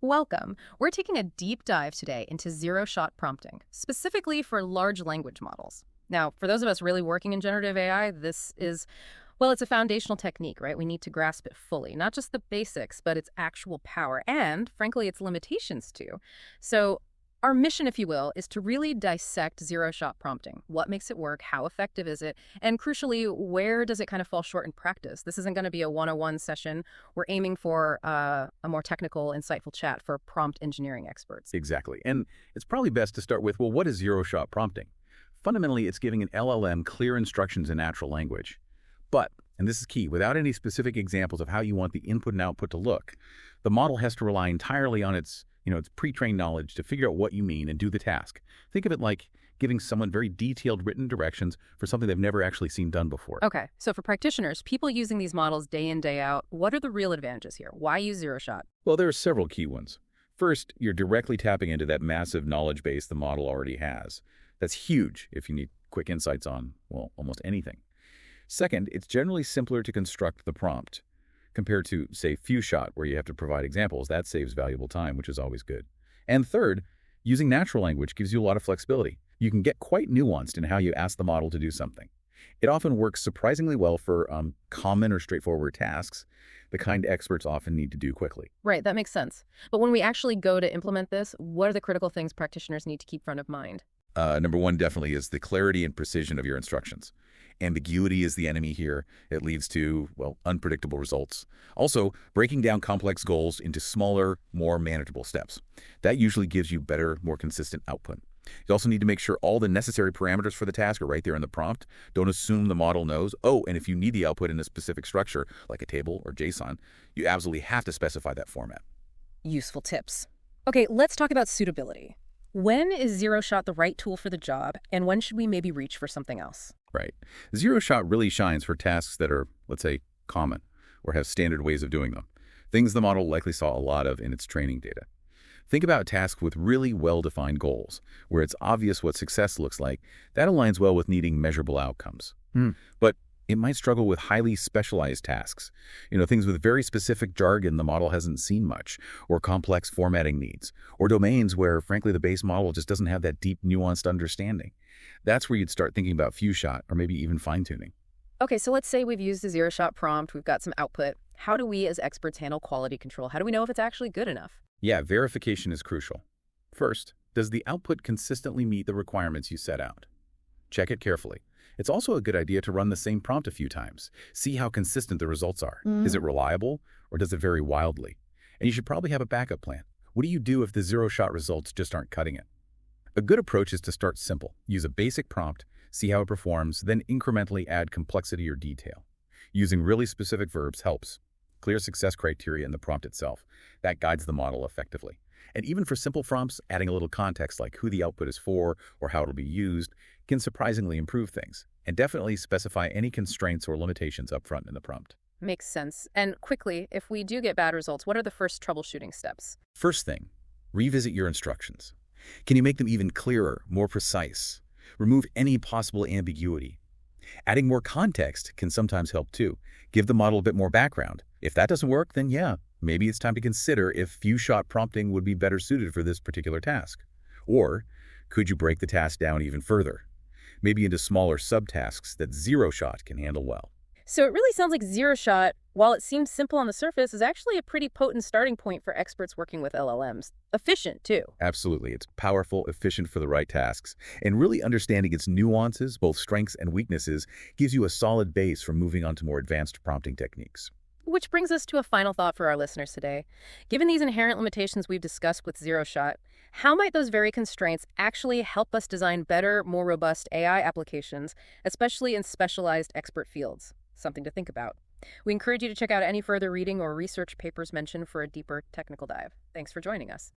Welcome. We're taking a deep dive today into zero-shot prompting, specifically for large language models. Now, for those of us really working in generative AI, this is, well, it's a foundational technique, right? We need to grasp it fully, not just the basics, but its actual power and, frankly, its limitations too. So our mission, if you will, is to really dissect zero-shot prompting. What makes it work? How effective is it? And crucially, where does it kind of fall short in practice? This isn't going to be a one-on-one session. We're aiming for a more technical, insightful chat for prompt engineering experts. Exactly. And it's probably best to start with, well, what is zero-shot prompting? Fundamentally, it's giving an LLM clear instructions in natural language. But, and this is key, without any specific examples of how you want the input and output to look, the model has to rely entirely on its pre-trained knowledge to figure out what you mean and do the task. Think of it like giving someone very detailed written directions for something they've never actually seen done before. Okay, so for practitioners, people using these models day in, day out, what are the real advantages here? Why use zero-shot? Well, there are several key ones. First, you're directly tapping into that massive knowledge base the model already has. That's huge if you need quick insights on, well, almost anything. Second, it's generally simpler to construct the prompt. Compared to, say, few-shot, where you have to provide examples, that saves valuable time, which is always good. And third, using natural language gives you a lot of flexibility. You can get quite nuanced in how you ask the model to do something. It often works surprisingly well for common or straightforward tasks, the kind experts often need to do quickly. Right, that makes sense. But when we actually go to implement this, what are the critical things practitioners need to keep front of mind? Number one definitely is the clarity and precision of your instructions. Ambiguity is the enemy here. It leads to, well, unpredictable results. Also, breaking down complex goals into smaller, more manageable steps. That usually gives you better, more consistent output. You also need to make sure all the necessary parameters for the task are right there in the prompt. Don't assume the model knows. Oh, and if you need the output in a specific structure, like a table or JSON, you absolutely have to specify that format. Useful tips. Okay, let's talk about suitability. When is zero-shot the right tool for the job, and when should we maybe reach for something else? Right. Zero-shot really shines for tasks that are, let's say, common or have standard ways of doing them, things the model likely saw a lot of in its training data. Think about tasks with really well-defined goals, where it's obvious what success looks like. That aligns well with needing measurable outcomes. But it might struggle with highly specialized tasks, things with very specific jargon the model hasn't seen much, or complex formatting needs, or domains where, frankly, the base model just doesn't have that deep, nuanced understanding. That's where you'd start thinking about few-shot or maybe even fine-tuning. Okay, so let's say we've used a zero-shot prompt, we've got some output. How do we as experts handle quality control? How do we know if it's actually good enough? Yeah, verification is crucial. First, does the output consistently meet the requirements you set out? Check it carefully. It's also a good idea to run the same prompt a few times. See how consistent the results are. Is it reliable, or does it vary wildly? And you should probably have a backup plan. What do you do if the zero-shot results just aren't cutting it? A good approach is to start simple. Use a basic prompt, see how it performs, then incrementally add complexity or detail. Using really specific verbs helps. Clear success criteria in the prompt itself. That guides the model effectively. And even for simple prompts, adding a little context like who the output is for or how it'll be used can surprisingly improve things. And definitely specify any constraints or limitations up front in the prompt. Makes sense. And quickly, if we do get bad results, what are the first troubleshooting steps? First thing, revisit your instructions. Can you make them even clearer, more precise? Remove any possible ambiguity. Adding more context can sometimes help too. Give the model a bit more background. If that doesn't work, then yeah, maybe it's time to consider if few-shot prompting would be better suited for this particular task. Or could you break the task down even further? Maybe into smaller subtasks that zero-shot can handle well. So it really sounds like zero-shot, while it seems simple on the surface, is actually a pretty potent starting point for experts working with LLMs. Efficient, too. Absolutely. It's powerful, efficient for the right tasks. And really understanding its nuances, both strengths and weaknesses, gives you a solid base for moving on to more advanced prompting techniques. Which brings us to a final thought for our listeners today. Given these inherent limitations we've discussed with zero-shot, how might those very constraints actually help us design better, more robust AI applications, especially in specialized expert fields? Something to think about. We encourage you to check out any further reading or research papers mentioned for a deeper technical dive. Thanks for joining us.